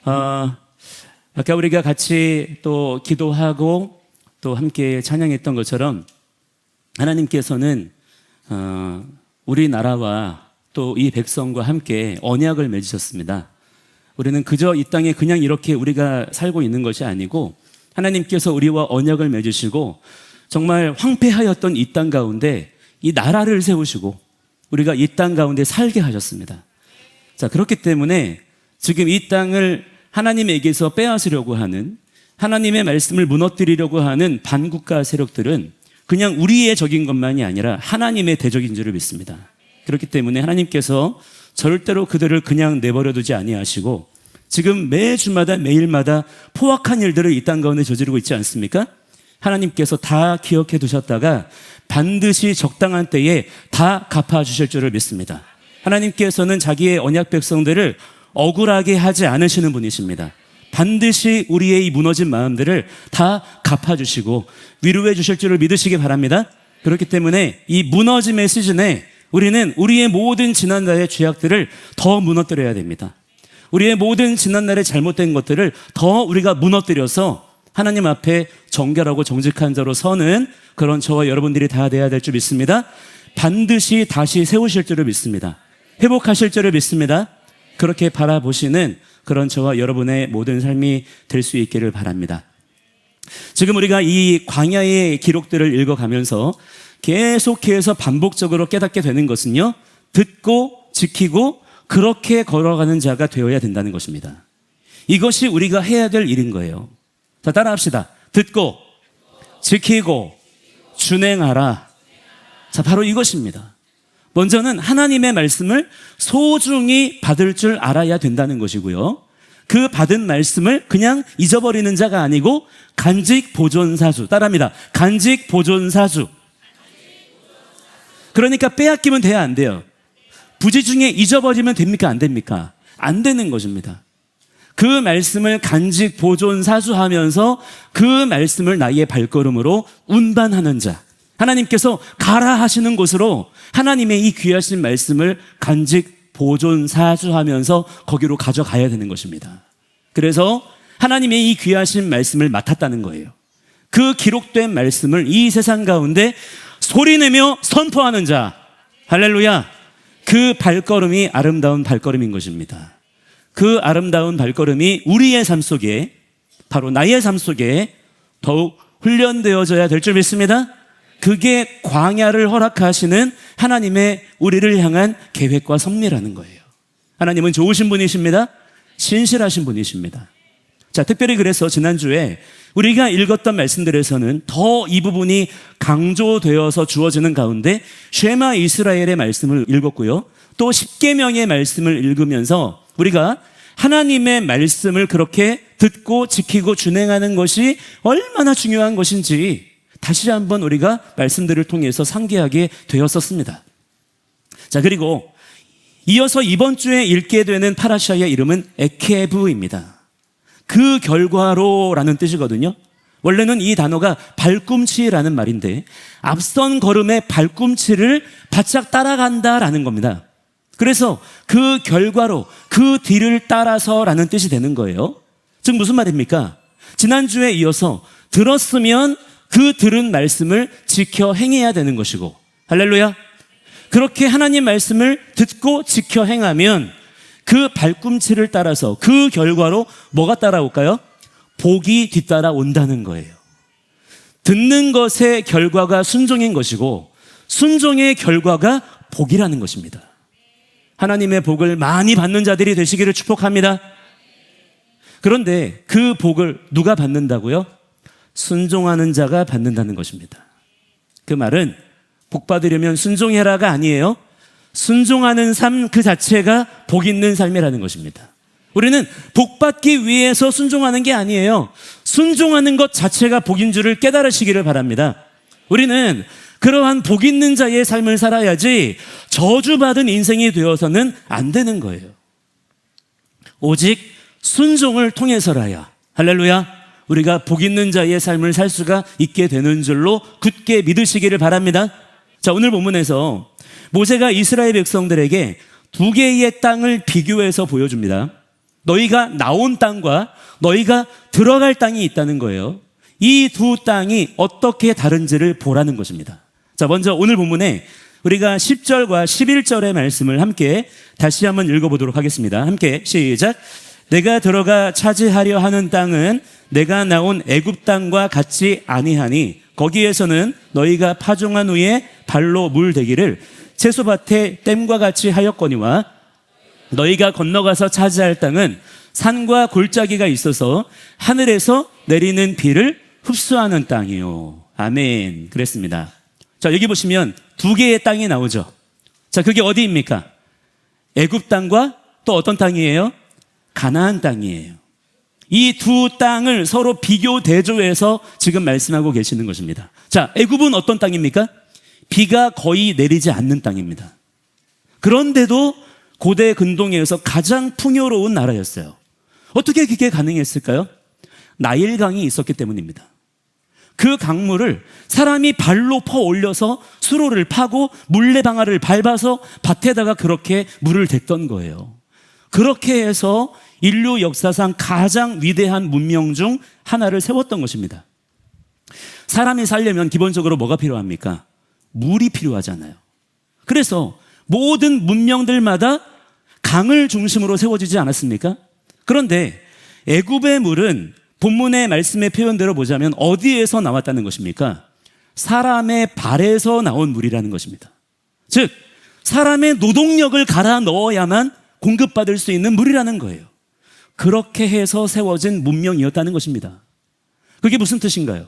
아까 우리가 같이 또 기도하고 또 함께 찬양했던 것처럼 하나님께서는 우리나라와 또 이 백성과 함께 언약을 맺으셨습니다. 우리는 그저 이 땅에 그냥 이렇게 우리가 살고 있는 것이 아니고 하나님께서 우리와 언약을 맺으시고 정말 황폐하였던 이 땅 가운데 이 나라를 세우시고 우리가 이 땅 가운데 살게 하셨습니다. 자, 그렇기 때문에 지금 이 땅을 하나님에게서 빼앗으려고 하는, 하나님의 말씀을 무너뜨리려고 하는 반국가 세력들은 그냥 우리의 적인 것만이 아니라 하나님의 대적인 줄을 믿습니다. 그렇기 때문에 하나님께서 절대로 그들을 그냥 내버려 두지 아니하시고 지금 매주마다 매일마다 포악한 일들을 이 땅 가운데 저지르고 있지 않습니까? 하나님께서 다 기억해 두셨다가 반드시 적당한 때에 다 갚아주실 줄을 믿습니다. 하나님께서는 자기의 언약 백성들을 억울하게 하지 않으시는 분이십니다. 반드시 우리의 이 무너진 마음들을 다 갚아주시고 위로해 주실 줄을 믿으시기 바랍니다. 그렇기 때문에 이 무너짐의 시즌에 우리는 우리의 모든 지난날의 죄악들을 더 무너뜨려야 됩니다. 우리의 모든 지난날의 잘못된 것들을 더 우리가 무너뜨려서 하나님 앞에 정결하고 정직한 자로 서는 그런 저와 여러분들이 다 돼야 될 줄 믿습니다. 반드시 다시 세우실 줄을 믿습니다. 회복하실 줄을 믿습니다. 그렇게 바라보시는 그런 저와 여러분의 모든 삶이 될 수 있기를 바랍니다. 지금 우리가 이 광야의 기록들을 읽어가면서 계속해서 반복적으로 깨닫게 되는 것은요, 듣고 지키고 그렇게 걸어가는 자가 되어야 된다는 것입니다. 이것이 우리가 해야 될 일인 거예요. 자, 따라합시다. 듣고 지키고 준행하라. 자, 바로 이것입니다. 먼저는 하나님의 말씀을 소중히 받을 줄 알아야 된다는 것이고요, 그 받은 말씀을 그냥 잊어버리는 자가 아니고 간직 보존사주. 따라합니다. 간직 보존사주. 그러니까 빼앗기면 돼야 안 돼요. 부지 중에 잊어버리면 됩니까? 안 됩니까? 안 되는 것입니다. 그 말씀을 간직 보존 사수하면서 그 말씀을 나의 발걸음으로 운반하는 자, 하나님께서 가라 하시는 곳으로 하나님의 이 귀하신 말씀을 간직 보존 사수하면서 거기로 가져가야 되는 것입니다. 그래서 하나님의 이 귀하신 말씀을 맡았다는 거예요. 그 기록된 말씀을 이 세상 가운데 소리내며 선포하는 자, 할렐루야. 그 발걸음이 아름다운 발걸음인 것입니다. 그 아름다운 발걸음이 우리의 삶 속에, 바로 나의 삶 속에 더욱 훈련되어져야 될 줄 믿습니다. 그게 광야를 허락하시는 하나님의 우리를 향한 계획과 섭리라는 거예요. 하나님은 좋으신 분이십니다. 신실하신 분이십니다. 자, 특별히 그래서 지난주에 우리가 읽었던 말씀들에서는 더 이 부분이 강조되어서 주어지는 가운데 쉐마 이스라엘의 말씀을 읽었고요, 또 십계명의 말씀을 읽으면서 우리가 하나님의 말씀을 그렇게 듣고 지키고 준행하는 것이 얼마나 중요한 것인지 다시 한번 우리가 말씀들을 통해서 상기하게 되었었습니다. 자, 그리고 이어서 이번 주에 읽게 되는 파라샤의 이름은 에케브입니다. 그 결과로라는 뜻이거든요. 원래는 이 단어가 발꿈치라는 말인데 앞선 걸음의 발꿈치를 바짝 따라간다라는 겁니다. 그래서 그 결과로, 그 뒤를 따라서라는 뜻이 되는 거예요. 즉 무슨 말입니까? 지난주에 이어서 들었으면 그 들은 말씀을 지켜 행해야 되는 것이고, 할렐루야. 그렇게 하나님 말씀을 듣고 지켜 행하면 그 발꿈치를 따라서 그 결과로 뭐가 따라올까요? 복이 뒤따라 온다는 거예요. 듣는 것의 결과가 순종인 것이고 순종의 결과가 복이라는 것입니다. 하나님의 복을 많이 받는 자들이 되시기를 축복합니다. 그런데 그 복을 누가 받는다고요? 순종하는 자가 받는다는 것입니다. 그 말은 복 받으려면 순종해라가 아니에요. 순종하는 삶 그 자체가 복 있는 삶이라는 것입니다. 우리는 복 받기 위해서 순종하는 게 아니에요. 순종하는 것 자체가 복인 줄을 깨달으시기를 바랍니다. 우리는 그러한 복 있는 자의 삶을 살아야지 저주받은 인생이 되어서는 안 되는 거예요. 오직 순종을 통해서라야, 할렐루야, 우리가 복 있는 자의 삶을 살 수가 있게 되는 줄로 굳게 믿으시기를 바랍니다. 자, 오늘 본문에서 모세가 이스라엘 백성들에게 두 개의 땅을 비교해서 보여줍니다. 너희가 나온 땅과 너희가 들어갈 땅이 있다는 거예요. 이 두 땅이 어떻게 다른지를 보라는 것입니다. 자, 먼저 오늘 본문에 우리가 10절과 11절의 말씀을 함께 다시 한번 읽어보도록 하겠습니다. 함께 시작. 내가 들어가 차지하려 하는 땅은 내가 나온 애굽 땅과 같지 아니하니 거기에서는 너희가 파종한 후에 발로 물대기를 채소밭에 댐과 같이 하였거니와 너희가 건너가서 차지할 땅은 산과 골짜기가 있어서 하늘에서 내리는 비를 흡수하는 땅이요. 아멘. 그랬습니다. 자, 여기 보시면 두 개의 땅이 나오죠. 자, 그게 어디입니까? 애굽 땅과 또 어떤 땅이에요? 가나안 땅이에요. 이 두 땅을 서로 비교 대조해서 지금 말씀하고 계시는 것입니다. 자, 애굽은 어떤 땅입니까? 비가 거의 내리지 않는 땅입니다. 그런데도 고대 근동에서 가장 풍요로운 나라였어요. 어떻게 그게 가능했을까요? 나일강이 있었기 때문입니다. 그 강물을 사람이 발로 퍼 올려서 수로를 파고 물레방아를 밟아서 밭에다가 그렇게 물을 댔던 거예요. 그렇게 해서 인류 역사상 가장 위대한 문명 중 하나를 세웠던 것입니다. 사람이 살려면 기본적으로 뭐가 필요합니까? 물이 필요하잖아요. 그래서 모든 문명들마다 강을 중심으로 세워지지 않았습니까? 그런데 애굽의 물은 본문의 말씀의 표현대로 보자면 어디에서 나왔다는 것입니까? 사람의 발에서 나온 물이라는 것입니다. 즉, 사람의 노동력을 갈아 넣어야만 공급받을 수 있는 물이라는 거예요. 그렇게 해서 세워진 문명이었다는 것입니다. 그게 무슨 뜻인가요?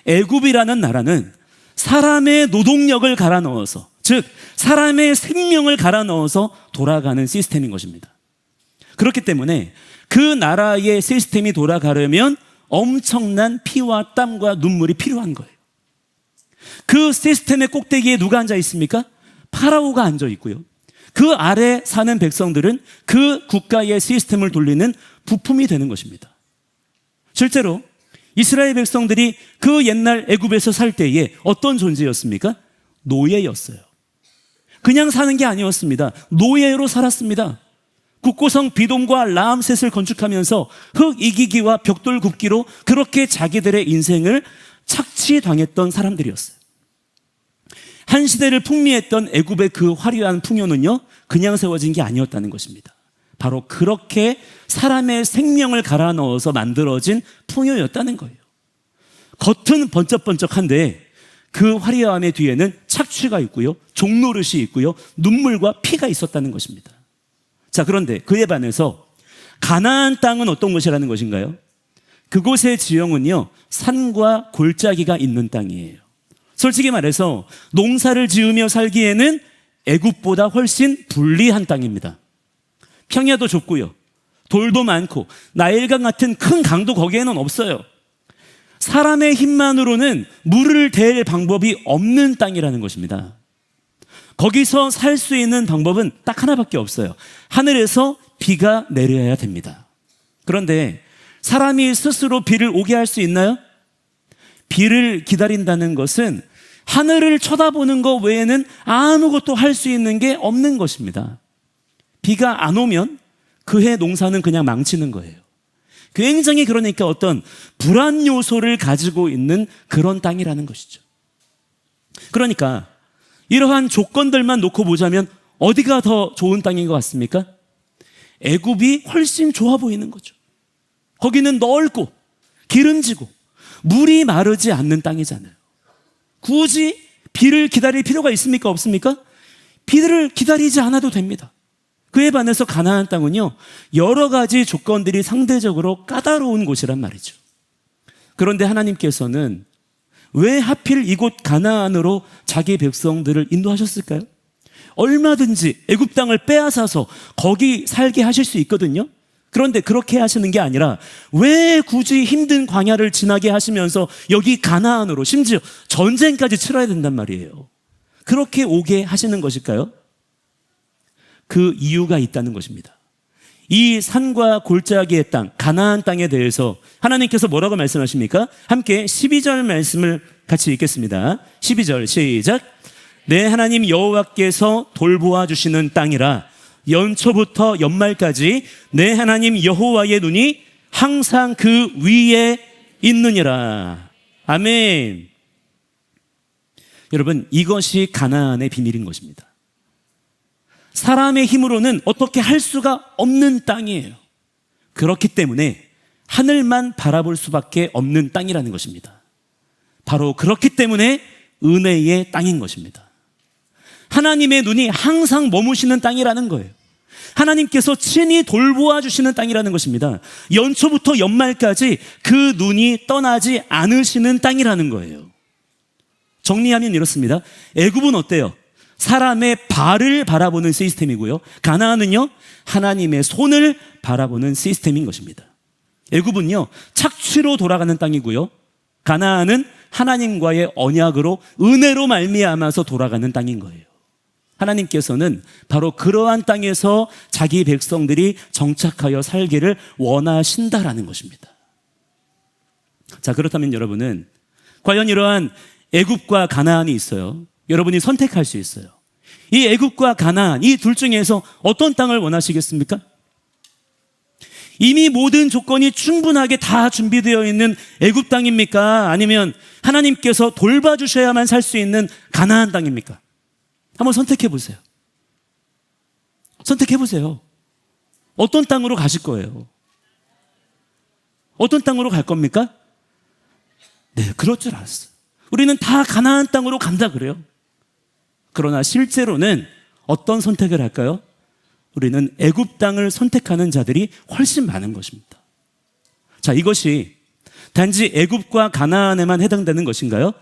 애굽이라는 나라는 사람의 노동력을 갈아 넣어서, 즉 사람의 생명을 갈아 넣어서 돌아가는 시스템인 것입니다. 그렇기 때문에 그 나라의 시스템이 돌아가려면 엄청난 피와 땀과 눈물이 필요한 거예요. 그 시스템의 꼭대기에 누가 앉아 있습니까? 파라오가 앉아 있고요. 그 아래 사는 백성들은 그 국가의 시스템을 돌리는 부품이 되는 것입니다. 실제로 이스라엘 백성들이 그 옛날 애굽에서 살 때에 어떤 존재였습니까? 노예였어요. 그냥 사는 게 아니었습니다. 노예로 살았습니다. 국고성 비돔과 라암셋을 건축하면서 흙 이기기와 벽돌 굽기로 그렇게 자기들의 인생을 착취당했던 사람들이었어요. 한 시대를 풍미했던 애굽의 그 화려한 풍요는요, 그냥 세워진 게 아니었다는 것입니다. 바로 그렇게 사람의 생명을 갈아 넣어서 만들어진 풍요였다는 거예요. 겉은 번쩍번쩍한데 그 화려함의 뒤에는 착취가 있고요, 종노릇이 있고요, 눈물과 피가 있었다는 것입니다. 자, 그런데 그에 반해서 가나안 땅은 어떤 곳이라는 것인가요? 그곳의 지형은요, 산과 골짜기가 있는 땅이에요. 솔직히 말해서 농사를 지으며 살기에는 애굽보다 훨씬 불리한 땅입니다. 평야도 좁고요, 돌도 많고 나일강 같은 큰 강도 거기에는 없어요. 사람의 힘만으로는 물을 댈 방법이 없는 땅이라는 것입니다. 거기서 살 수 있는 방법은 딱 하나밖에 없어요. 하늘에서 비가 내려야 됩니다. 그런데 사람이 스스로 비를 오게 할 수 있나요? 비를 기다린다는 것은 하늘을 쳐다보는 것 외에는 아무것도 할 수 있는 게 없는 것입니다. 비가 안 오면 그해 농사는 그냥 망치는 거예요. 굉장히 그러니까 어떤 불안 요소를 가지고 있는 그런 땅이라는 것이죠. 그러니까 이러한 조건들만 놓고 보자면 어디가 더 좋은 땅인 것 같습니까? 애굽이 훨씬 좋아 보이는 거죠. 거기는 넓고 기름지고 물이 마르지 않는 땅이잖아요. 굳이 비를 기다릴 필요가 있습니까? 없습니까? 비를 기다리지 않아도 됩니다. 그에 반해서 가나안 땅은요, 여러 가지 조건들이 상대적으로 까다로운 곳이란 말이죠. 그런데 하나님께서는 왜 하필 이곳 가나안으로 자기 백성들을 인도하셨을까요? 얼마든지 애굽 땅을 빼앗아서 거기 살게 하실 수 있거든요. 그런데 그렇게 하시는 게 아니라 왜 굳이 힘든 광야를 지나게 하시면서 여기 가나안으로, 심지어 전쟁까지 치러야 된단 말이에요. 그렇게 오게 하시는 것일까요? 그 이유가 있다는 것입니다. 이 산과 골짜기의 땅, 가나안 땅에 대해서 하나님께서 뭐라고 말씀하십니까? 함께 12절 말씀을 같이 읽겠습니다. 12절 시작. 내 하나님 여호와께서 돌보아 주시는 땅이라 연초부터 연말까지 내 하나님 여호와의 눈이 항상 그 위에 있느니라. 아멘. 여러분, 이것이 가나안의 비밀인 것입니다. 사람의 힘으로는 어떻게 할 수가 없는 땅이에요. 그렇기 때문에 하늘만 바라볼 수밖에 없는 땅이라는 것입니다. 바로 그렇기 때문에 은혜의 땅인 것입니다. 하나님의 눈이 항상 머무시는 땅이라는 거예요. 하나님께서 친히 돌보아 주시는 땅이라는 것입니다. 연초부터 연말까지 그 눈이 떠나지 않으시는 땅이라는 거예요. 정리하면 이렇습니다. 애굽은 어때요? 사람의 발을 바라보는 시스템이고요. 가나안은요, 하나님의 손을 바라보는 시스템인 것입니다. 애굽은요, 착취로 돌아가는 땅이고요. 가나안은 하나님과의 언약으로 은혜로 말미암아서 돌아가는 땅인 거예요. 하나님께서는 바로 그러한 땅에서 자기 백성들이 정착하여 살기를 원하신다라는 것입니다. 자, 그렇다면 여러분은 과연 이러한 애굽과 가나안이 있어요. 여러분이 선택할 수 있어요. 이 애굽과 가나안, 이 둘 중에서 어떤 땅을 원하시겠습니까? 이미 모든 조건이 충분하게 다 준비되어 있는 애굽 땅입니까? 아니면 하나님께서 돌봐주셔야만 살 수 있는 가나안 땅입니까? 한번 선택해 보세요. 선택해 보세요. 어떤 땅으로 가실 거예요? 어떤 땅으로 갈 겁니까? 네, 그럴 줄 알았어요. 우리는 다 가나안 땅으로 간다 그래요. 그러나 실제로는 어떤 선택을 할까요? 우리는 애굽 땅을 선택하는 자들이 훨씬 많은 것입니다. 자, 이것이 단지 애굽과 가나안에만 해당되는 것인가요?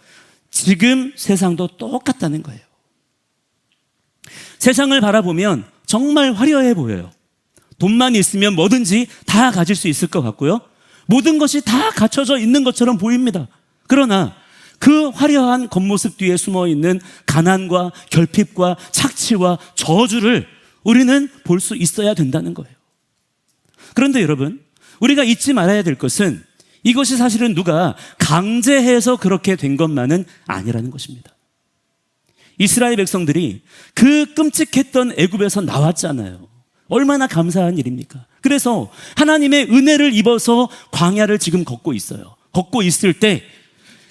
지금 세상도 똑같다는 거예요. 세상을 바라보면 정말 화려해 보여요. 돈만 있으면 뭐든지 다 가질 수 있을 것 같고요. 모든 것이 다 갖춰져 있는 것처럼 보입니다. 그러나 그 화려한 겉모습 뒤에 숨어있는 가난과 결핍과 착취와 저주를 우리는 볼 수 있어야 된다는 거예요. 그런데 여러분, 우리가 잊지 말아야 될 것은 이것이 사실은 누가 강제해서 그렇게 된 것만은 아니라는 것입니다. 이스라엘 백성들이 그 끔찍했던 애굽에서 나왔잖아요. 얼마나 감사한 일입니까? 그래서 하나님의 은혜를 입어서 광야를 지금 걷고 있어요. 걷고 있을 때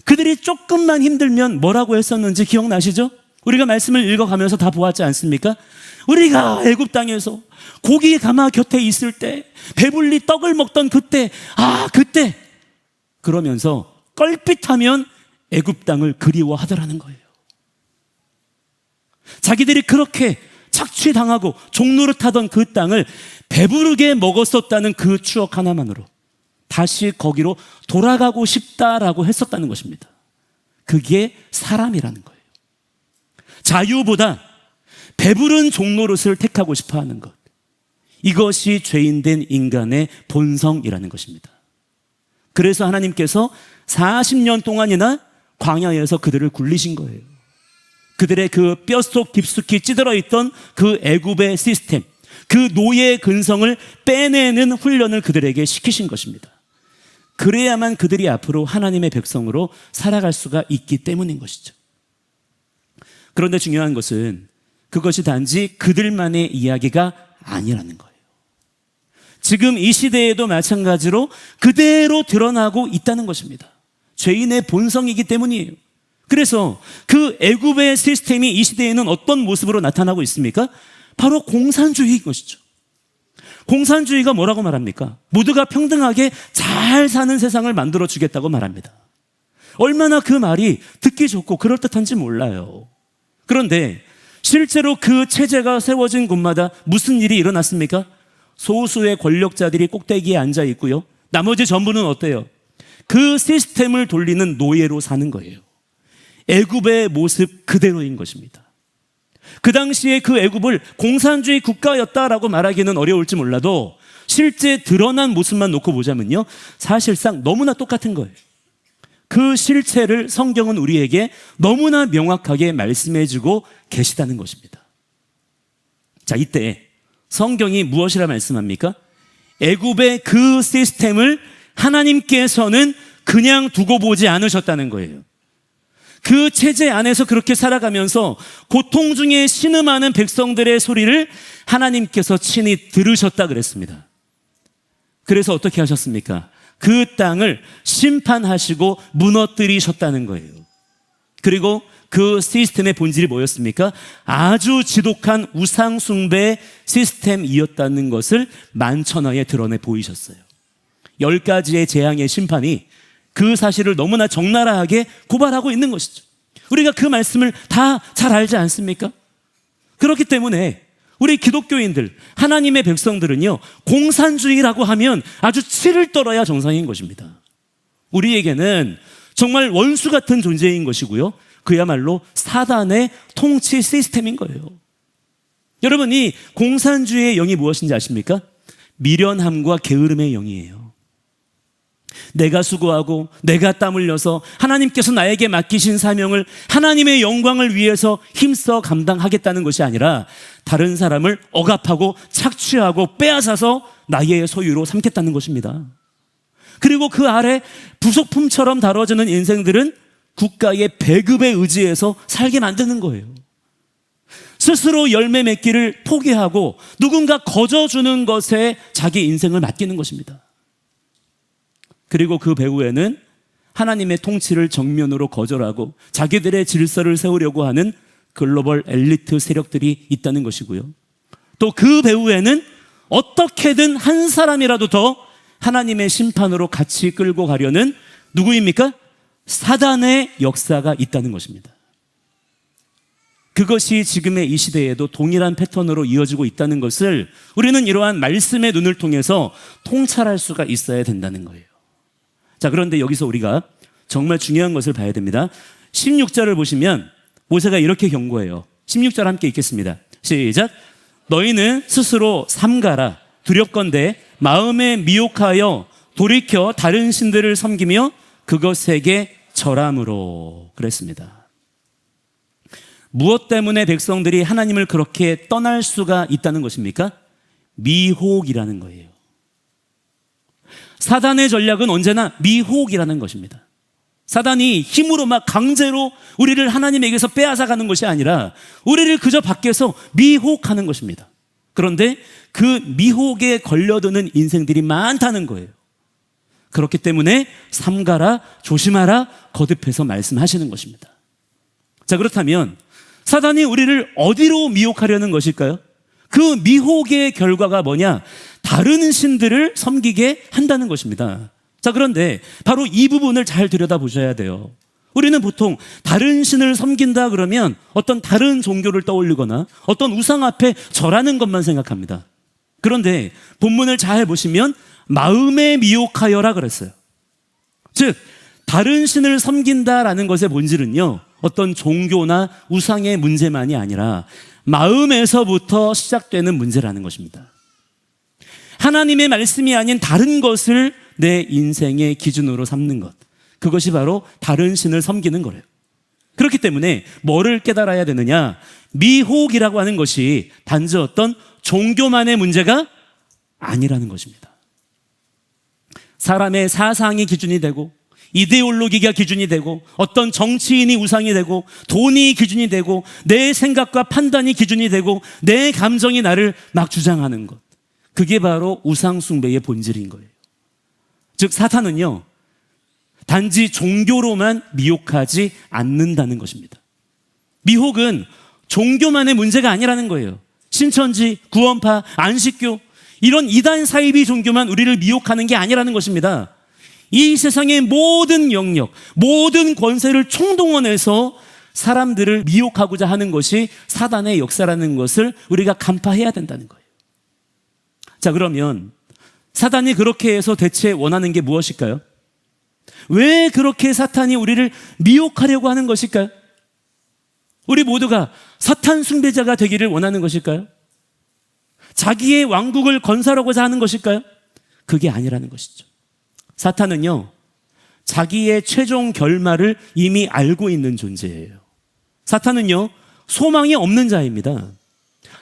그들이 조금만 힘들면 뭐라고 했었는지 기억나시죠? 우리가 말씀을 읽어가면서 다 보았지 않습니까? 우리가 애굽 땅에서 고기 가마 곁에 있을 때, 배불리 떡을 먹던 그때, 그때 그러면서 껄핏하면 애굽 땅을 그리워하더라는 거예요. 자기들이 그렇게 착취당하고 종노릇하던 그 땅을 배부르게 먹었었다는 그 추억 하나만으로 다시 거기로 돌아가고 싶다라고 했었다는 것입니다. 그게 사람이라는 거예요. 자유보다 배부른 종노릇을 택하고 싶어하는 것, 이것이 죄인된 인간의 본성이라는 것입니다. 그래서 하나님께서 40년 동안이나 광야에서 그들을 굴리신 거예요. 그들의 그 뼛속 깊숙이 찌들어 있던 그 애굽의 시스템, 그 노예의 근성을 빼내는 훈련을 그들에게 시키신 것입니다. 그래야만 그들이 앞으로 하나님의 백성으로 살아갈 수가 있기 때문인 것이죠. 그런데 중요한 것은 그것이 단지 그들만의 이야기가 아니라는 거예요. 지금 이 시대에도 마찬가지로 그대로 드러나고 있다는 것입니다. 죄인의 본성이기 때문이에요. 그래서 그 애굽의 시스템이 이 시대에는 어떤 모습으로 나타나고 있습니까? 바로 공산주의인 것이죠. 공산주의가 뭐라고 말합니까? 모두가 평등하게 잘 사는 세상을 만들어 주겠다고 말합니다. 얼마나 그 말이 듣기 좋고 그럴듯한지 몰라요. 그런데 실제로 그 체제가 세워진 곳마다 무슨 일이 일어났습니까? 소수의 권력자들이 꼭대기에 앉아 있고요. 나머지 전부는 어때요? 그 시스템을 돌리는 노예로 사는 거예요. 애굽의 모습 그대로인 것입니다. 그 당시에 그 애굽을 공산주의 국가였다라고 말하기는 어려울지 몰라도 실제 드러난 모습만 놓고 보자면요, 사실상 너무나 똑같은 거예요. 그 실체를 성경은 우리에게 너무나 명확하게 말씀해주고 계시다는 것입니다. 자, 이때 성경이 무엇이라 말씀합니까? 애굽의 그 시스템을 하나님께서는 그냥 두고 보지 않으셨다는 거예요. 그 체제 안에서 그렇게 살아가면서 고통 중에 신음하는 백성들의 소리를 하나님께서 친히 들으셨다 그랬습니다. 그래서 어떻게 하셨습니까? 그 땅을 심판하시고 무너뜨리셨다는 거예요. 그리고 그 시스템의 본질이 뭐였습니까? 아주 지독한 우상숭배 시스템이었다는 것을 만천하에 드러내 보이셨어요. 10가지의 재앙의 심판이 그 사실을 너무나 적나라하게 고발하고 있는 것이죠. 우리가 그 말씀을 다 잘 알지 않습니까? 그렇기 때문에 우리 기독교인들, 하나님의 백성들은요, 공산주의라고 하면 아주 치를 떨어야 정상인 것입니다. 우리에게는 정말 원수 같은 존재인 것이고요, 그야말로 사단의 통치 시스템인 거예요. 여러분, 이 공산주의의 영이 무엇인지 아십니까? 미련함과 게으름의 영이에요. 내가 수고하고 내가 땀 흘려서 하나님께서 나에게 맡기신 사명을 하나님의 영광을 위해서 힘써 감당하겠다는 것이 아니라 다른 사람을 억압하고 착취하고 빼앗아서 나의 소유로 삼겠다는 것입니다. 그리고 그 아래 부속품처럼 다뤄지는 인생들은 국가의 배급에 의지해서 살게 만드는 거예요. 스스로 열매 맺기를 포기하고 누군가 거저주는 것에 자기 인생을 맡기는 것입니다. 그리고 그 배후에는 하나님의 통치를 정면으로 거절하고 자기들의 질서를 세우려고 하는 글로벌 엘리트 세력들이 있다는 것이고요. 또 그 배후에는 어떻게든 한 사람이라도 더 하나님의 심판으로 같이 끌고 가려는 누구입니까? 사단의 역사가 있다는 것입니다. 그것이 지금의 이 시대에도 동일한 패턴으로 이어지고 있다는 것을 우리는 이러한 말씀의 눈을 통해서 통찰할 수가 있어야 된다는 거예요. 자, 그런데 여기서 우리가 정말 중요한 것을 봐야 됩니다. 16절을 보시면 모세가 이렇게 경고해요. 16절 함께 읽겠습니다. 시작. 너희는 스스로 삼가라. 두렵건대 마음에 미혹하여 돌이켜 다른 신들을 섬기며 그것에게 절함으로. 그랬습니다. 무엇 때문에 백성들이 하나님을 그렇게 떠날 수가 있다는 것입니까? 미혹이라는 거예요. 사단의 전략은 언제나 미혹이라는 것입니다. 사단이 힘으로 막 강제로 우리를 하나님에게서 빼앗아가는 것이 아니라 우리를 그저 밖에서 미혹하는 것입니다. 그런데 그 미혹에 걸려드는 인생들이 많다는 거예요. 그렇기 때문에 삼가라, 조심하라, 거듭해서 말씀하시는 것입니다. 자, 그렇다면 사단이 우리를 어디로 미혹하려는 것일까요? 그 미혹의 결과가 뭐냐? 다른 신들을 섬기게 한다는 것입니다. 자, 그런데 바로 이 부분을 잘 들여다보셔야 돼요. 우리는 보통 다른 신을 섬긴다 그러면 어떤 다른 종교를 떠올리거나 어떤 우상 앞에 절하는 것만 생각합니다. 그런데 본문을 잘 보시면 마음에 미혹하여라 그랬어요. 즉, 다른 신을 섬긴다라는 것의 본질은요, 어떤 종교나 우상의 문제만이 아니라 마음에서부터 시작되는 문제라는 것입니다. 하나님의 말씀이 아닌 다른 것을 내 인생의 기준으로 삼는 것, 그것이 바로 다른 신을 섬기는 거래요. 그렇기 때문에 뭐를 깨달아야 되느냐? 미혹이라고 하는 것이 단지 어떤 종교만의 문제가 아니라는 것입니다. 사람의 사상이 기준이 되고 이데올로기가 기준이 되고 어떤 정치인이 우상이 되고 돈이 기준이 되고 내 생각과 판단이 기준이 되고 내 감정이 나를 막 주장하는 것, 그게 바로 우상 숭배의 본질인 거예요. 즉, 사탄은요, 단지 종교로만 미혹하지 않는다는 것입니다. 미혹은 종교만의 문제가 아니라는 거예요. 신천지, 구원파, 안식교, 이런 이단 사이비 종교만 우리를 미혹하는 게 아니라는 것입니다. 이 세상의 모든 영역, 모든 권세를 총동원해서 사람들을 미혹하고자 하는 것이 사단의 역사라는 것을 우리가 간파해야 된다는 거예요. 자, 그러면 사단이 그렇게 해서 대체 원하는 게 무엇일까요? 왜 그렇게 사탄이 우리를 미혹하려고 하는 것일까요? 우리 모두가 사탄 숭배자가 되기를 원하는 것일까요? 자기의 왕국을 건설하고자 하는 것일까요? 그게 아니라는 것이죠. 사탄은요, 자기의 최종 결말을 이미 알고 있는 존재예요. 사탄은요, 소망이 없는 자입니다.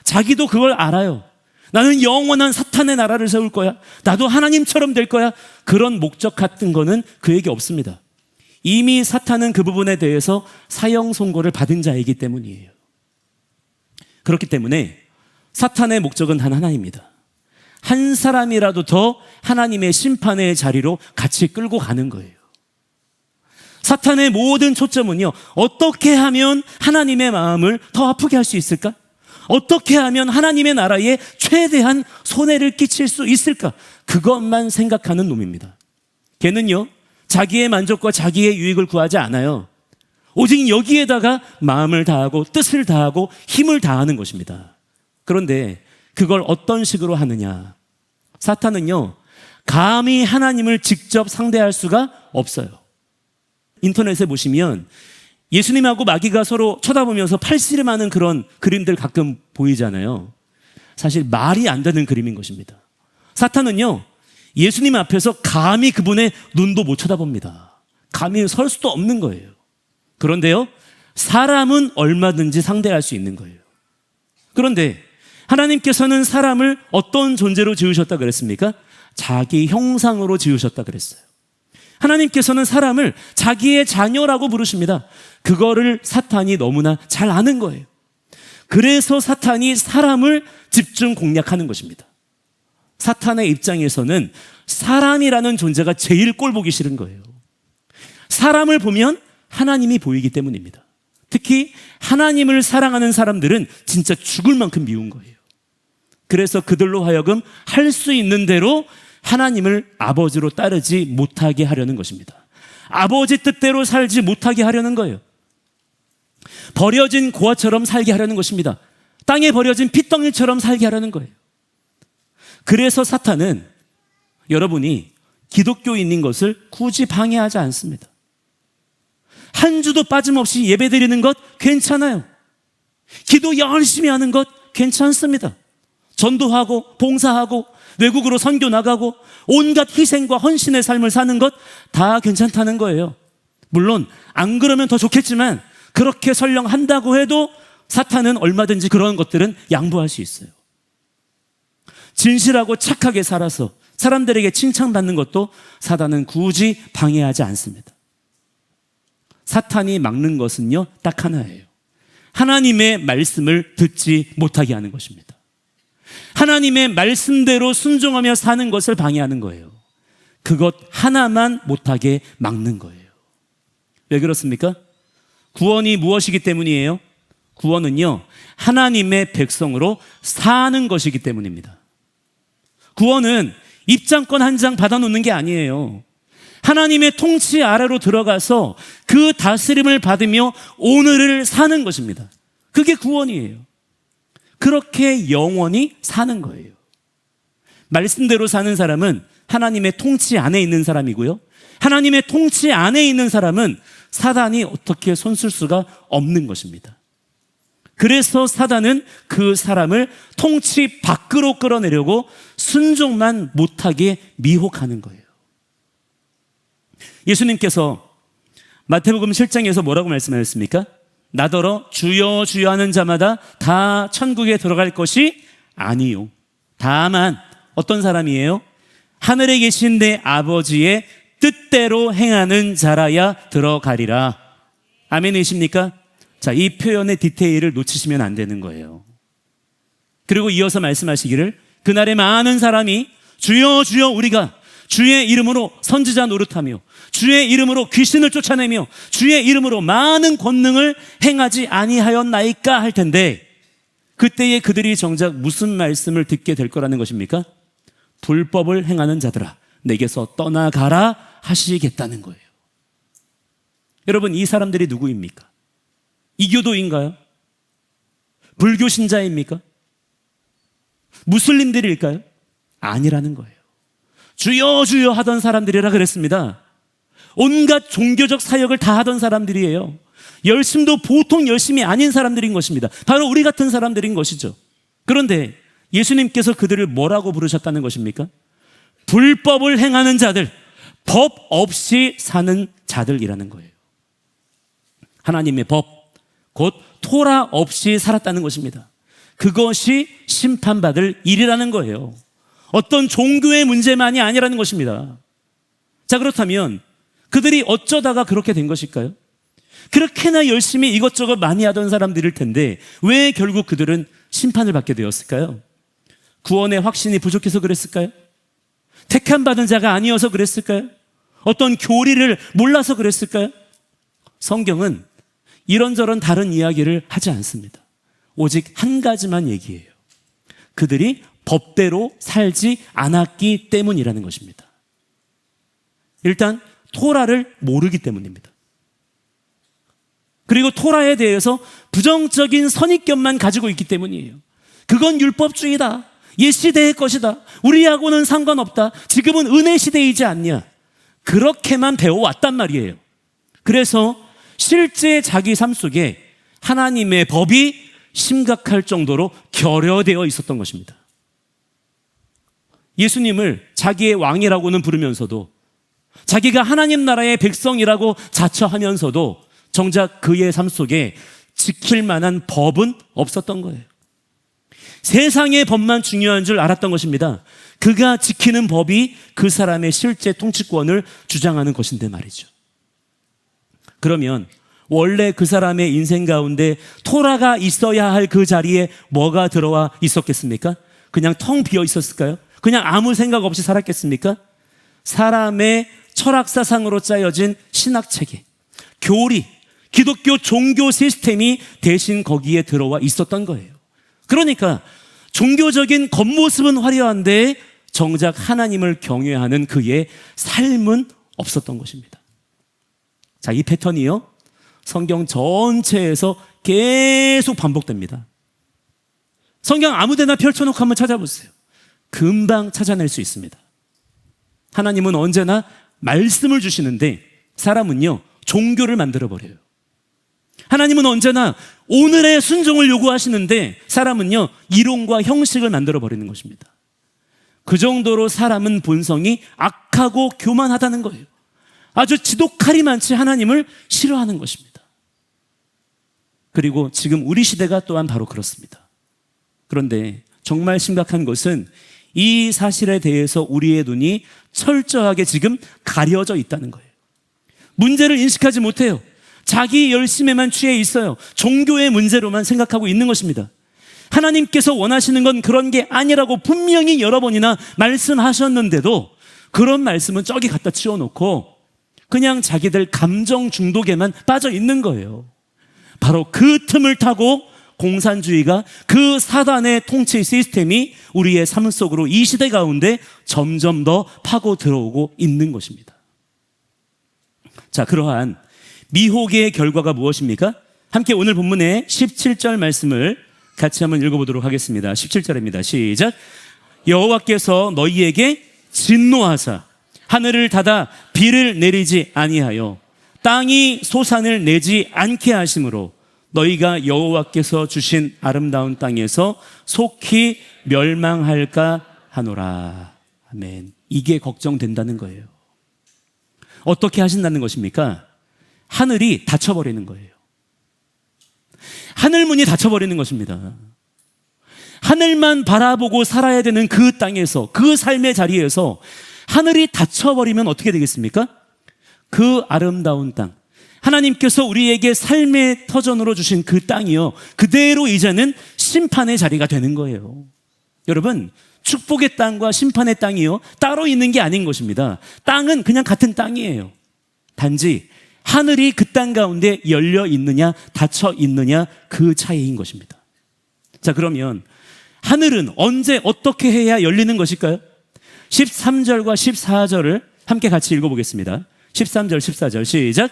자기도 그걸 알아요. 나는 영원한 사탄의 나라를 세울 거야. 나도 하나님처럼 될 거야. 그런 목적 같은 거는 그에게 없습니다. 이미 사탄은 그 부분에 대해서 사형 선고를 받은 자이기 때문이에요. 그렇기 때문에 사탄의 목적은 단 하나입니다. 한 사람이라도 더 하나님의 심판의 자리로 같이 끌고 가는 거예요. 사탄의 모든 초점은요, 어떻게 하면 하나님의 마음을 더 아프게 할 수 있을까? 어떻게 하면 하나님의 나라에 최대한 손해를 끼칠 수 있을까? 그것만 생각하는 놈입니다. 걔는요, 자기의 만족과 자기의 유익을 구하지 않아요. 오직 여기에다가 마음을 다하고 뜻을 다하고 힘을 다하는 것입니다. 그런데 그걸 어떤 식으로 하느냐? 사탄은요, 감히 하나님을 직접 상대할 수가 없어요. 인터넷에 보시면 예수님하고 마귀가 서로 쳐다보면서 팔씨름하는 그런 그림들 가끔 보이잖아요. 사실 말이 안 되는 그림인 것입니다. 사탄은요, 예수님 앞에서 감히 그분의 눈도 못 쳐다봅니다. 감히 설 수도 없는 거예요. 그런데요, 사람은 얼마든지 상대할 수 있는 거예요. 그런데 하나님께서는 사람을 어떤 존재로 지으셨다 그랬습니까? 자기 형상으로 지으셨다 그랬어요. 하나님께서는 사람을 자기의 자녀라고 부르십니다. 그거를 사탄이 너무나 잘 아는 거예요. 그래서 사탄이 사람을 집중 공략하는 것입니다. 사탄의 입장에서는 사람이라는 존재가 제일 꼴 보기 싫은 거예요. 사람을 보면 하나님이 보이기 때문입니다. 특히 하나님을 사랑하는 사람들은 진짜 죽을 만큼 미운 거예요. 그래서 그들로 하여금 할 수 있는 대로 하나님을 아버지로 따르지 못하게 하려는 것입니다. 아버지 뜻대로 살지 못하게 하려는 거예요. 버려진 고아처럼 살게 하려는 것입니다. 땅에 버려진 핏덩이처럼 살게 하려는 거예요. 그래서 사탄은 여러분이 기독교인인 것을 굳이 방해하지 않습니다. 한 주도 빠짐없이 예배드리는 것 괜찮아요. 기도 열심히 하는 것 괜찮습니다. 전도하고 봉사하고 외국으로 선교 나가고 온갖 희생과 헌신의 삶을 사는 것 다 괜찮다는 거예요. 물론 안 그러면 더 좋겠지만 그렇게 설령 한다고 해도 사탄은 얼마든지 그런 것들은 양보할 수 있어요. 진실하고 착하게 살아서 사람들에게 칭찬받는 것도 사탄은 굳이 방해하지 않습니다. 사탄이 막는 것은요, 딱 하나예요. 하나님의 말씀을 듣지 못하게 하는 것입니다. 하나님의 말씀대로 순종하며 사는 것을 방해하는 거예요. 그것 하나만 못하게 막는 거예요. 왜 그렇습니까? 구원이 무엇이기 때문이에요? 구원은요, 하나님의 백성으로 사는 것이기 때문입니다. 구원은 입장권 한 장 받아놓는 게 아니에요. 하나님의 통치 아래로 들어가서 그 다스림을 받으며 오늘을 사는 것입니다. 그게 구원이에요. 그렇게 영원히 사는 거예요. 말씀대로 사는 사람은 하나님의 통치 안에 있는 사람이고요. 하나님의 통치 안에 있는 사람은 사단이 어떻게 손쓸 수가 없는 것입니다. 그래서 사단은 그 사람을 통치 밖으로 끌어내려고 순종만 못하게 미혹하는 거예요. 예수님께서 마태복음 7장에서 뭐라고 말씀하셨습니까? 나더러 주여 주여 하는 자마다 다 천국에 들어갈 것이 아니요. 다만 어떤 사람이에요? 하늘에 계신 내 아버지의 뜻대로 행하는 자라야 들어가리라. 아멘이십니까? 자, 이 표현의 디테일을 놓치시면 안 되는 거예요. 그리고 이어서 말씀하시기를 그날에 많은 사람이 주여 주여 우리가 주의 이름으로 선지자 노릇하며 주의 이름으로 귀신을 쫓아내며 주의 이름으로 많은 권능을 행하지 아니하였나이까 할 텐데 그때에 그들이 정작 무슨 말씀을 듣게 될 거라는 것입니까? 불법을 행하는 자들아 내게서 떠나가라 하시겠다는 거예요. 여러분, 이 사람들이 누구입니까? 이교도인가요? 불교 신자입니까? 무슬림들일까요? 아니라는 거예요. 주여 주여 하던 사람들이라 그랬습니다. 온갖 종교적 사역을 다 하던 사람들이에요. 열심도 보통 열심이 아닌 사람들인 것입니다. 바로 우리 같은 사람들인 것이죠. 그런데 예수님께서 그들을 뭐라고 부르셨다는 것입니까? 불법을 행하는 자들, 법 없이 사는 자들이라는 거예요. 하나님의 법, 곧 토라 없이 살았다는 것입니다. 그것이 심판받을 일이라는 거예요. 어떤 종교의 문제만이 아니라는 것입니다. 자, 그렇다면 그들이 어쩌다가 그렇게 된 것일까요? 그렇게나 열심히 이것저것 많이 하던 사람들일 텐데 왜 결국 그들은 심판을 받게 되었을까요? 구원의 확신이 부족해서 그랬을까요? 택함 받은 자가 아니어서 그랬을까요? 어떤 교리를 몰라서 그랬을까요? 성경은 이런저런 다른 이야기를 하지 않습니다. 오직 한 가지만 얘기해요. 그들이 법대로 살지 않았기 때문이라는 것입니다. 일단 토라를 모르기 때문입니다. 그리고 토라에 대해서 부정적인 선입견만 가지고 있기 때문이에요. 그건 율법주의다. 옛 시대의 것이다. 우리하고는 상관없다. 지금은 은혜 시대이지 않냐. 그렇게만 배워왔단 말이에요. 그래서 실제 자기 삶 속에 하나님의 법이 심각할 정도로 결여되어 있었던 것입니다. 예수님을 자기의 왕이라고는 부르면서도 자기가 하나님 나라의 백성이라고 자처하면서도 정작 그의 삶 속에 지킬 만한 법은 없었던 거예요. 세상의 법만 중요한 줄 알았던 것입니다. 그가 지키는 법이 그 사람의 실제 통치권을 주장하는 것인데 말이죠. 그러면 원래 그 사람의 인생 가운데 토라가 있어야 할 그 자리에 뭐가 들어와 있었겠습니까? 그냥 텅 비어 있었을까요? 그냥 아무 생각 없이 살았겠습니까? 사람의 철학사상으로 짜여진 신학체계, 교리, 기독교 종교 시스템이 대신 거기에 들어와 있었던 거예요. 그러니까 종교적인 겉모습은 화려한데 정작 하나님을 경외하는 그의 삶은 없었던 것입니다. 자, 이 패턴이요, 성경 전체에서 계속 반복됩니다. 성경 아무데나 펼쳐놓고 한번 찾아보세요. 금방 찾아낼 수 있습니다. 하나님은 언제나 말씀을 주시는데 사람은요, 종교를 만들어버려요. 하나님은 언제나 오늘의 순종을 요구하시는데 사람은요, 이론과 형식을 만들어버리는 것입니다. 그 정도로 사람은 본성이 악하고 교만하다는 거예요. 아주 지독하리 많지 하나님을 싫어하는 것입니다. 그리고 지금 우리 시대가 또한 바로 그렇습니다. 그런데 정말 심각한 것은 이 사실에 대해서 우리의 눈이 철저하게 지금 가려져 있다는 거예요. 문제를 인식하지 못해요. 자기 열심에만 취해 있어요. 종교의 문제로만 생각하고 있는 것입니다. 하나님께서 원하시는 건 그런 게 아니라고 분명히 여러 번이나 말씀하셨는데도 그런 말씀은 저기 갖다 치워놓고 그냥 자기들 감정 중독에만 빠져 있는 거예요. 바로 그 틈을 타고 공산주의가, 그 사단의 통치 시스템이 우리의 삶 속으로 이 시대 가운데 점점 더 파고 들어오고 있는 것입니다. 자, 그러한 미혹의 결과가 무엇입니까? 함께 오늘 본문의 17절 말씀을 같이 한번 읽어보도록 하겠습니다. 17절입니다. 시작. 여호와께서 너희에게 진노하사 하늘을 닫아 비를 내리지 아니하여 땅이 소산을 내지 않게 하심으로 너희가 여호와께서 주신 아름다운 땅에서 속히 멸망할까 하노라. 아멘. 이게 걱정된다는 거예요. 어떻게 하신다는 것입니까? 하늘이 닫혀버리는 거예요. 하늘문이 닫혀버리는 것입니다. 하늘만 바라보고 살아야 되는 그 땅에서, 그 삶의 자리에서 하늘이 닫혀버리면 어떻게 되겠습니까? 그 아름다운 땅, 하나님께서 우리에게 삶의 터전으로 주신 그 땅이요, 그대로 이제는 심판의 자리가 되는 거예요. 여러분, 축복의 땅과 심판의 땅이요, 따로 있는 게 아닌 것입니다. 땅은 그냥 같은 땅이에요. 단지 하늘이 그 땅 가운데 열려 있느냐 닫혀 있느냐, 그 차이인 것입니다. 자, 그러면 하늘은 언제 어떻게 해야 열리는 것일까요? 13절과 14절을 함께 같이 읽어보겠습니다. 13절 14절 시작.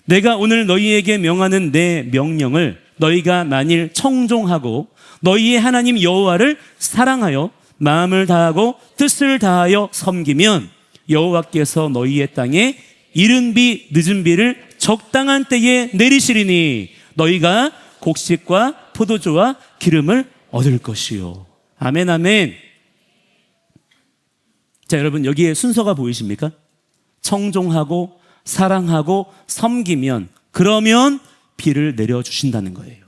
내가 오늘 너희에게 명하는 내 명령을 너희가 만일 청종하고 너희의 하나님 여호와를 사랑하여 마음을 다하고 뜻을 다하여 섬기면 여호와께서 너희의 땅에 이른 비 늦은 비를 적당한 때에 내리시리니 너희가 곡식과 포도주와 기름을 얻을 것이요. 아멘, 아멘. 자, 여러분, 여기에 순서가 보이십니까? 청종하고 사랑하고 섬기면, 그러면 비를 내려주신다는 거예요.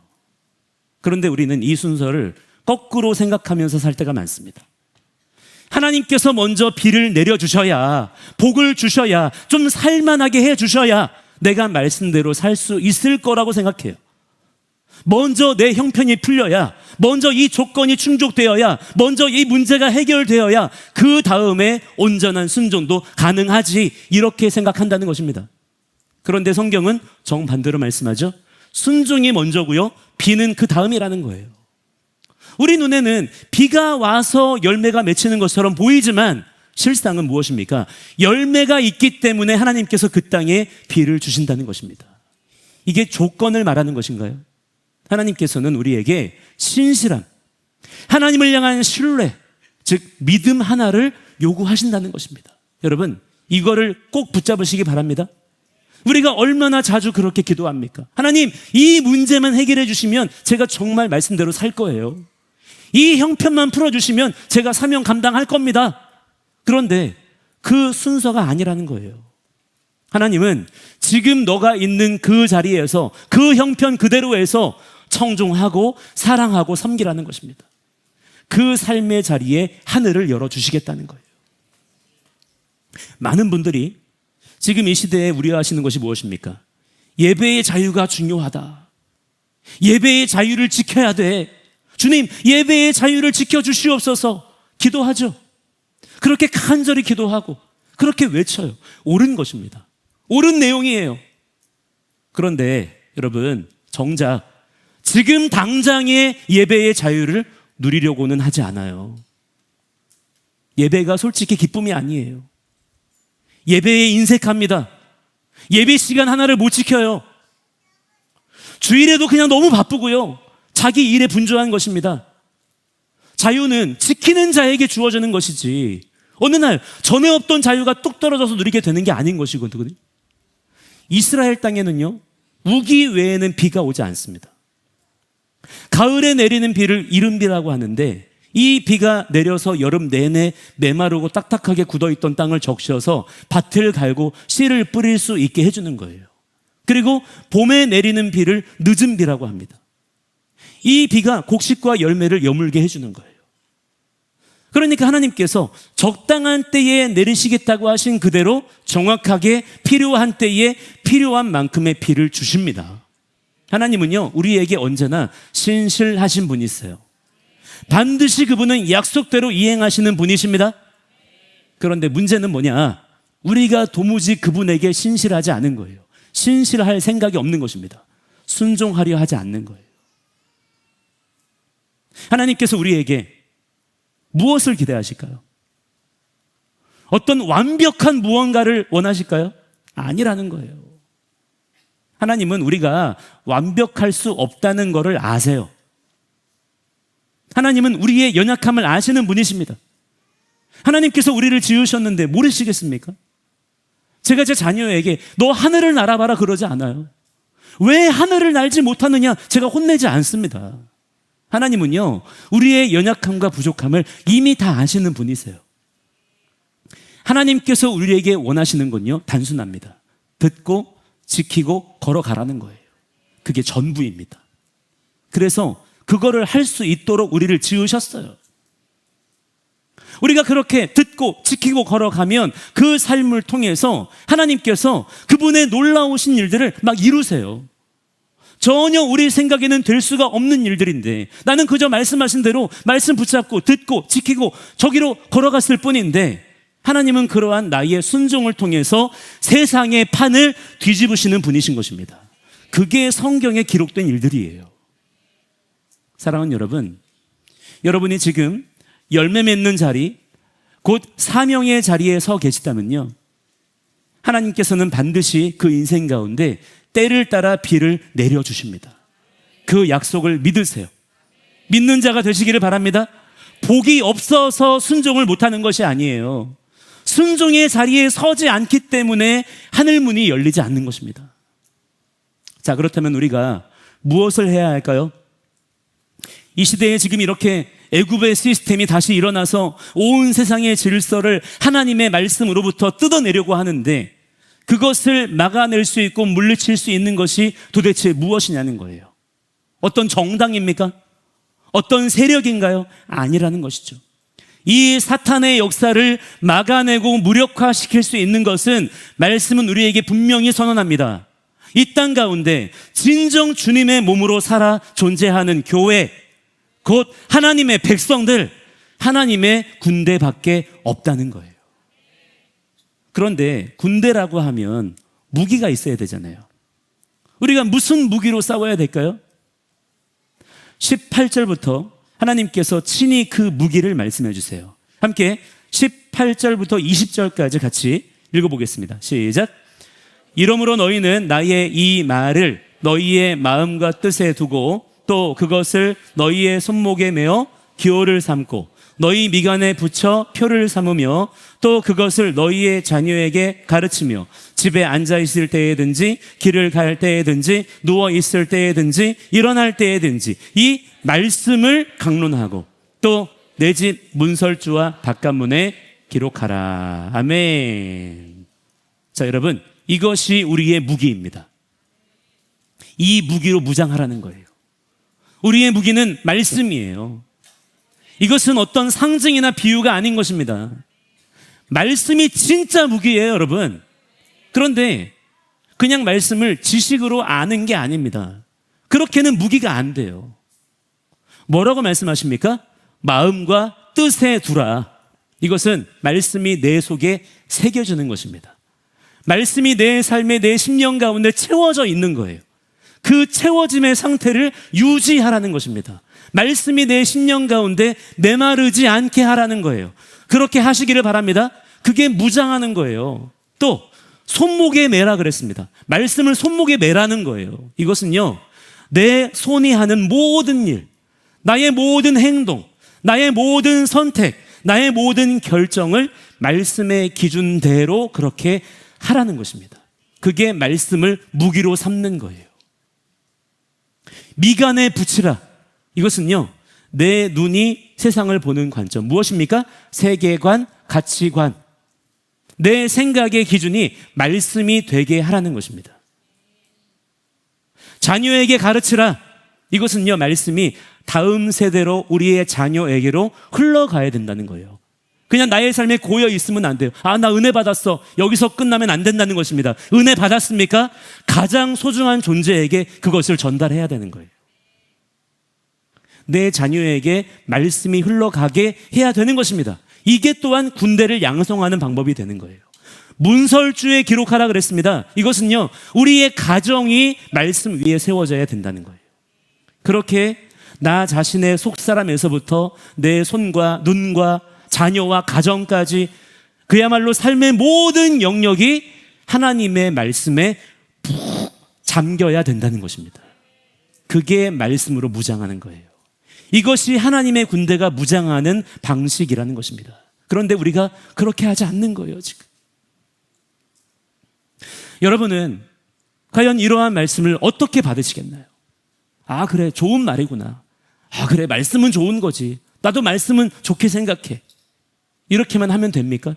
그런데 우리는 이 순서를 거꾸로 생각하면서 살 때가 많습니다. 하나님께서 먼저 비를 내려주셔야, 복을 주셔야, 좀 살만하게 해주셔야 내가 말씀대로 살 수 있을 거라고 생각해요. 먼저 내 형편이 풀려야, 먼저 이 조건이 충족되어야, 먼저 이 문제가 해결되어야 그 다음에 온전한 순종도 가능하지, 이렇게 생각한다는 것입니다. 그런데 성경은 정반대로 말씀하죠. 순종이 먼저고요, 비는 그 다음이라는 거예요. 우리 눈에는 비가 와서 열매가 맺히는 것처럼 보이지만 실상은 무엇입니까? 열매가 있기 때문에 하나님께서 그 땅에 비를 주신다는 것입니다. 이게 조건을 말하는 것인가요? 하나님께서는 우리에게 신실함, 하나님을 향한 신뢰, 즉 믿음 하나를 요구하신다는 것입니다. 여러분, 이거를 꼭 붙잡으시기 바랍니다. 우리가 얼마나 자주 그렇게 기도합니까? 하나님, 이 문제만 해결해 주시면 제가 정말 말씀대로 살 거예요. 이 형편만 풀어주시면 제가 사명 감당할 겁니다. 그런데 그 순서가 아니라는 거예요. 하나님은 지금 너가 있는 그 자리에서, 그 형편 그대로에서 청종하고 사랑하고 섬기라는 것입니다. 그 삶의 자리에 하늘을 열어주시겠다는 거예요. 많은 분들이 지금 이 시대에 우려하시는 것이 무엇입니까? 예배의 자유가 중요하다. 예배의 자유를 지켜야 돼. 주님, 예배의 자유를 지켜주시옵소서. 기도하죠. 그렇게 간절히 기도하고 그렇게 외쳐요. 옳은 것입니다. 옳은 내용이에요. 그런데 여러분, 정작 지금 당장의 예배의 자유를 누리려고는 하지 않아요. 예배가 솔직히 기쁨이 아니에요. 예배에 인색합니다. 예배 시간 하나를 못 지켜요. 주일에도 그냥 너무 바쁘고요. 자기 일에 분주한 것입니다. 자유는 지키는 자에게 주어지는 것이지, 어느 날 전에 없던 자유가 뚝 떨어져서 누리게 되는 게 아닌 것이거든요. 이스라엘 땅에는요, 우기 외에는 비가 오지 않습니다. 가을에 내리는 비를 이른비라고 하는데, 이 비가 내려서 여름 내내 메마르고 딱딱하게 굳어있던 땅을 적셔서 밭을 갈고 씨를 뿌릴 수 있게 해주는 거예요. 그리고 봄에 내리는 비를 늦은 비라고 합니다. 이 비가 곡식과 열매를 여물게 해주는 거예요. 그러니까 하나님께서 적당한 때에 내리시겠다고 하신 그대로 정확하게 필요한 때에 필요한 만큼의 비를 주십니다. 하나님은요, 우리에게 언제나 신실하신 분이세요. 반드시 그분은 약속대로 이행하시는 분이십니다. 그런데 문제는 뭐냐? 우리가 도무지 그분에게 신실하지 않은 거예요. 신실할 생각이 없는 것입니다. 순종하려 하지 않는 거예요. 하나님께서 우리에게 무엇을 기대하실까요? 어떤 완벽한 무언가를 원하실까요? 아니라는 거예요. 하나님은 우리가 완벽할 수 없다는 것을 아세요. 하나님은 우리의 연약함을 아시는 분이십니다. 하나님께서 우리를 지으셨는데 모르시겠습니까? 제가 제 자녀에게 너 하늘을 날아봐라 그러지 않아요. 왜 하늘을 날지 못하느냐 제가 혼내지 않습니다. 하나님은요, 우리의 연약함과 부족함을 이미 다 아시는 분이세요. 하나님께서 우리에게 원하시는 건요, 단순합니다. 듣고 지키고 걸어가라는 거예요. 그게 전부입니다. 그래서 그거를 할 수 있도록 우리를 지으셨어요. 우리가 그렇게 듣고 지키고 걸어가면 그 삶을 통해서 하나님께서 그분의 놀라우신 일들을 막 이루세요. 전혀 우리 생각에는 될 수가 없는 일들인데, 나는 그저 말씀하신 대로 말씀 붙잡고 듣고 지키고 저기로 걸어갔을 뿐인데, 하나님은 그러한 나의 순종을 통해서 세상의 판을 뒤집으시는 분이신 것입니다. 그게 성경에 기록된 일들이에요. 사랑하는 여러분, 여러분이 지금 열매 맺는 자리, 곧 사명의 자리에 서 계시다면요, 하나님께서는 반드시 그 인생 가운데 때를 따라 비를 내려주십니다. 그 약속을 믿으세요. 믿는 자가 되시기를 바랍니다. 복이 없어서 순종을 못하는 것이 아니에요. 순종의 자리에 서지 않기 때문에 하늘문이 열리지 않는 것입니다. 자, 그렇다면 우리가 무엇을 해야 할까요? 이 시대에 지금 이렇게 애굽의 시스템이 다시 일어나서 온 세상의 질서를 하나님의 말씀으로부터 뜯어내려고 하는데, 그것을 막아낼 수 있고 물리칠 수 있는 것이 도대체 무엇이냐는 거예요. 어떤 정당입니까? 어떤 세력인가요? 아니라는 것이죠. 이 사탄의 역사를 막아내고 무력화시킬 수 있는 것은 말씀은 우리에게 분명히 선언합니다. 이 땅 가운데 진정 주님의 몸으로 살아 존재하는 교회, 곧 하나님의 백성들, 하나님의 군대밖에 없다는 거예요. 그런데 군대라고 하면 무기가 있어야 되잖아요. 우리가 무슨 무기로 싸워야 될까요? 18절부터 하나님께서 친히 그 무기를 말씀해 주세요. 함께 18절부터 20절까지 같이 읽어보겠습니다. 시작. 이러므로 너희는 나의 이 말을 너희의 마음과 뜻에 두고 또 그것을 너희의 손목에 메어 기호를 삼고 너희 미간에 붙여 표를 삼으며 또 그것을 너희의 자녀에게 가르치며 집에 앉아 있을 때에든지 길을 갈 때에든지 누워 있을 때에든지 일어날 때에든지 이 말씀을 강론하고 또 내 집 문설주와 바깥문에 기록하라. 아멘. 자, 여러분, 이것이 우리의 무기입니다. 이 무기로 무장하라는 거예요. 우리의 무기는 말씀이에요. 이것은 어떤 상징이나 비유가 아닌 것입니다. 말씀이 진짜 무기예요, 여러분. 그런데 그냥 말씀을 지식으로 아는 게 아닙니다. 그렇게는 무기가 안 돼요. 뭐라고 말씀하십니까? 마음과 뜻에 두라. 이것은 말씀이 내 속에 새겨지는 것입니다. 말씀이 내 삶의 내 심령 가운데 채워져 있는 거예요. 그 채워짐의 상태를 유지하라는 것입니다. 말씀이 내 심령 가운데 메마르지 않게 하라는 거예요. 그렇게 하시기를 바랍니다. 그게 무장하는 거예요. 또 손목에 매라 그랬습니다. 말씀을 손목에 매라는 거예요. 이것은요, 내 손이 하는 모든 일, 나의 모든 행동, 나의 모든 선택, 나의 모든 결정을 말씀의 기준대로 그렇게 하라는 것입니다. 그게 말씀을 무기로 삼는 거예요. 미간에 붙이라. 이것은요, 내 눈이 세상을 보는 관점. 무엇입니까? 세계관, 가치관. 내 생각의 기준이 말씀이 되게 하라는 것입니다. 자녀에게 가르치라. 이것은요, 말씀이 다음 세대로 우리의 자녀에게로 흘러가야 된다는 거예요. 그냥 나의 삶에 고여 있으면 안 돼요. 아, 나 은혜 받았어. 여기서 끝나면 안 된다는 것입니다. 은혜 받았습니까? 가장 소중한 존재에게 그것을 전달해야 되는 거예요. 내 자녀에게 말씀이 흘러가게 해야 되는 것입니다. 이게 또한 군대를 양성하는 방법이 되는 거예요. 문설주에 기록하라 그랬습니다. 이것은요, 우리의 가정이 말씀 위에 세워져야 된다는 거예요. 그렇게 나 자신의 속사람에서부터 내 손과 눈과 자녀와 가정까지 그야말로 삶의 모든 영역이 하나님의 말씀에 푹 잠겨야 된다는 것입니다. 그게 말씀으로 무장하는 거예요. 이것이 하나님의 군대가 무장하는 방식이라는 것입니다. 그런데 우리가 그렇게 하지 않는 거예요, 지금. 여러분은 과연 이러한 말씀을 어떻게 받으시겠나요? 아, 그래, 좋은 말이구나. 아, 그래, 말씀은 좋은 거지. 나도 말씀은 좋게 생각해. 이렇게만 하면 됩니까?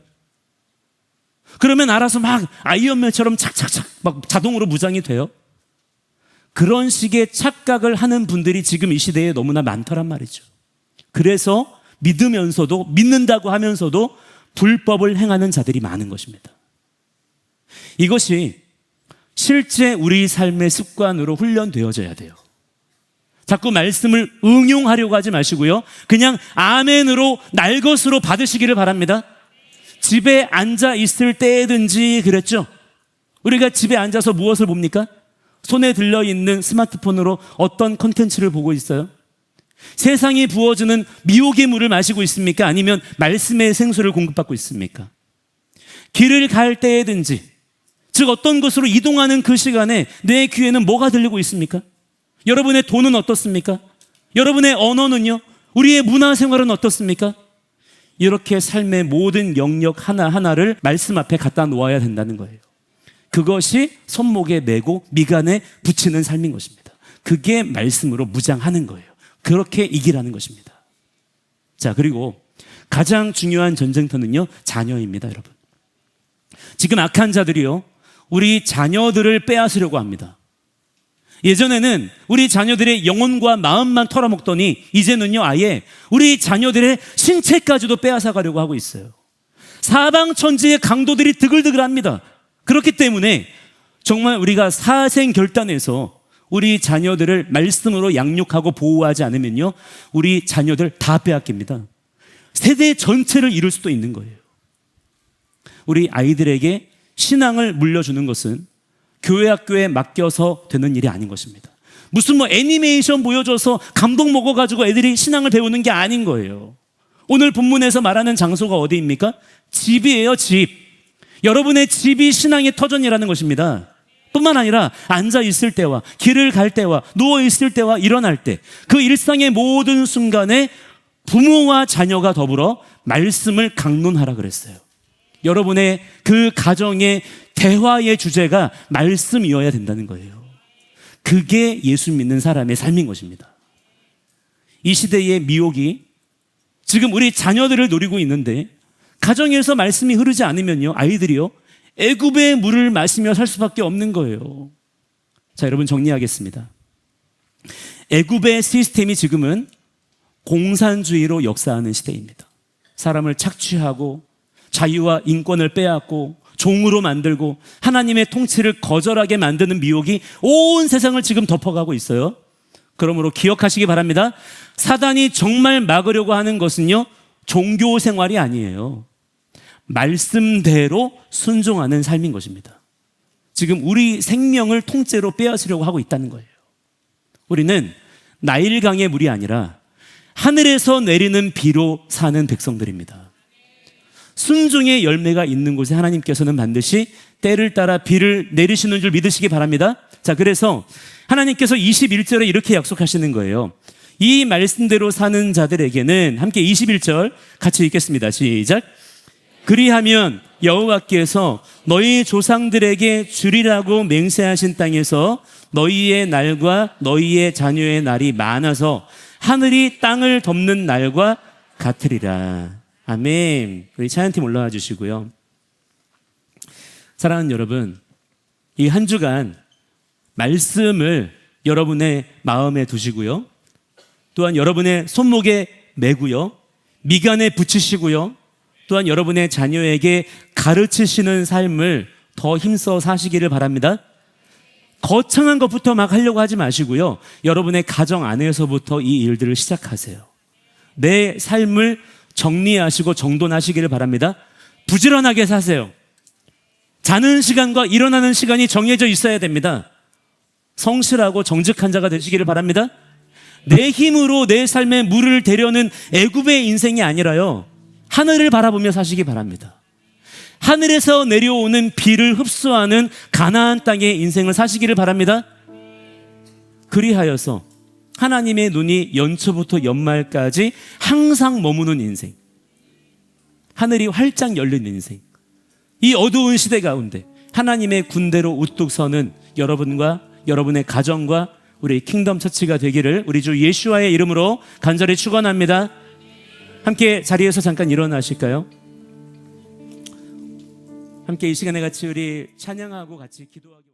그러면 알아서 막 아이언맨처럼 착착착 막 자동으로 무장이 돼요? 그런 식의 착각을 하는 분들이 지금 이 시대에 너무나 많더란 말이죠. 그래서 믿으면서도, 믿는다고 하면서도 불법을 행하는 자들이 많은 것입니다. 이것이 실제 우리 삶의 습관으로 훈련되어져야 돼요. 자꾸 말씀을 응용하려고 하지 마시고요, 그냥 아멘으로 날 것으로 받으시기를 바랍니다. 집에 앉아 있을 때든지 그랬죠. 우리가 집에 앉아서 무엇을 봅니까? 손에 들려있는 스마트폰으로 어떤 콘텐츠를 보고 있어요? 세상이 부어주는 미혹의 물을 마시고 있습니까? 아니면 말씀의 생수를 공급받고 있습니까? 길을 갈 때든지, 즉 어떤 곳으로 이동하는 그 시간에 내 귀에는 뭐가 들리고 있습니까? 여러분의 돈은 어떻습니까? 여러분의 언어는요? 우리의 문화생활은 어떻습니까? 이렇게 삶의 모든 영역 하나하나를 말씀 앞에 갖다 놓아야 된다는 거예요. 그것이 손목에 메고 미간에 붙이는 삶인 것입니다. 그게 말씀으로 무장하는 거예요. 그렇게 이기라는 것입니다. 자, 그리고 가장 중요한 전쟁터는요, 자녀입니다, 여러분. 지금 악한 자들이요, 우리 자녀들을 빼앗으려고 합니다. 예전에는 우리 자녀들의 영혼과 마음만 털어먹더니 이제는요, 아예 우리 자녀들의 신체까지도 빼앗아 가려고 하고 있어요. 사방천지의 강도들이 드글드글합니다. 그렇기 때문에 정말 우리가 사생결단해서 우리 자녀들을 말씀으로 양육하고 보호하지 않으면요, 우리 자녀들 다 빼앗깁니다. 세대 전체를 이룰 수도 있는 거예요. 우리 아이들에게 신앙을 물려주는 것은 교회 학교에 맡겨서 되는 일이 아닌 것입니다. 무슨 애니메이션 보여줘서 감동 먹어가지고 애들이 신앙을 배우는 게 아닌 거예요. 오늘 본문에서 말하는 장소가 어디입니까? 집이에요, 집. 여러분의 집이 신앙의 터전이라는 것입니다. 뿐만 아니라 앉아 있을 때와 길을 갈 때와 누워 있을 때와 일어날 때, 그 일상의 모든 순간에 부모와 자녀가 더불어 말씀을 강론하라 그랬어요. 여러분의 그 가정의 대화의 주제가 말씀이어야 된다는 거예요. 그게 예수 믿는 사람의 삶인 것입니다. 이 시대의 미혹이 지금 우리 자녀들을 노리고 있는데, 가정에서 말씀이 흐르지 않으면요, 아이들이요, 애굽의 물을 마시며 살 수밖에 없는 거예요. 자, 여러분 정리하겠습니다. 애굽의 시스템이 지금은 공산주의로 역사하는 시대입니다. 사람을 착취하고 자유와 인권을 빼앗고 종으로 만들고 하나님의 통치를 거절하게 만드는 미혹이 온 세상을 지금 덮어가고 있어요. 그러므로 기억하시기 바랍니다. 사단이 정말 막으려고 하는 것은요, 종교 생활이 아니에요. 말씀대로 순종하는 삶인 것입니다. 지금 우리 생명을 통째로 빼앗으려고 하고 있다는 거예요. 우리는 나일강의 물이 아니라 하늘에서 내리는 비로 사는 백성들입니다. 순종의 열매가 있는 곳에 하나님께서는 반드시 때를 따라 비를 내리시는 줄 믿으시기 바랍니다. 자, 그래서 하나님께서 21절에 이렇게 약속하시는 거예요. 이 말씀대로 사는 자들에게는, 함께 21절 같이 읽겠습니다. 시작. 그리하면 여호와께서 너희 조상들에게 주리라고 맹세하신 땅에서 너희의 날과 너희의 자녀의 날이 많아서 하늘이 땅을 덮는 날과 같으리라. 아멘. 우리 찬양팀 올라와 주시고요. 사랑하는 여러분, 이 한 주간 말씀을 여러분의 마음에 두시고요, 또한 여러분의 손목에 메고요, 미간에 붙이시고요, 또한 여러분의 자녀에게 가르치시는 삶을 더 힘써 사시기를 바랍니다. 거창한 것부터 막 하려고 하지 마시고요, 여러분의 가정 안에서부터 이 일들을 시작하세요. 내 삶을 정리하시고 정돈하시기를 바랍니다. 부지런하게 사세요. 자는 시간과 일어나는 시간이 정해져 있어야 됩니다. 성실하고 정직한 자가 되시기를 바랍니다. 내 힘으로 내 삶에 물을 대려는 애굽의 인생이 아니라요, 하늘을 바라보며 사시기 바랍니다. 하늘에서 내려오는 비를 흡수하는 가나안 땅의 인생을 사시기를 바랍니다. 그리하여서 하나님의 눈이 연초부터 연말까지 항상 머무는 인생, 하늘이 활짝 열린 인생, 이 어두운 시대 가운데 하나님의 군대로 우뚝 서는 여러분과 여러분의 가정과 우리 킹덤 처치가 되기를 우리 주 예수와의 이름으로 간절히 축원합니다. 함께 자리에서 잠깐 일어나실까요? 함께 이 시간에 같이 우리 찬양하고 같이 기도하기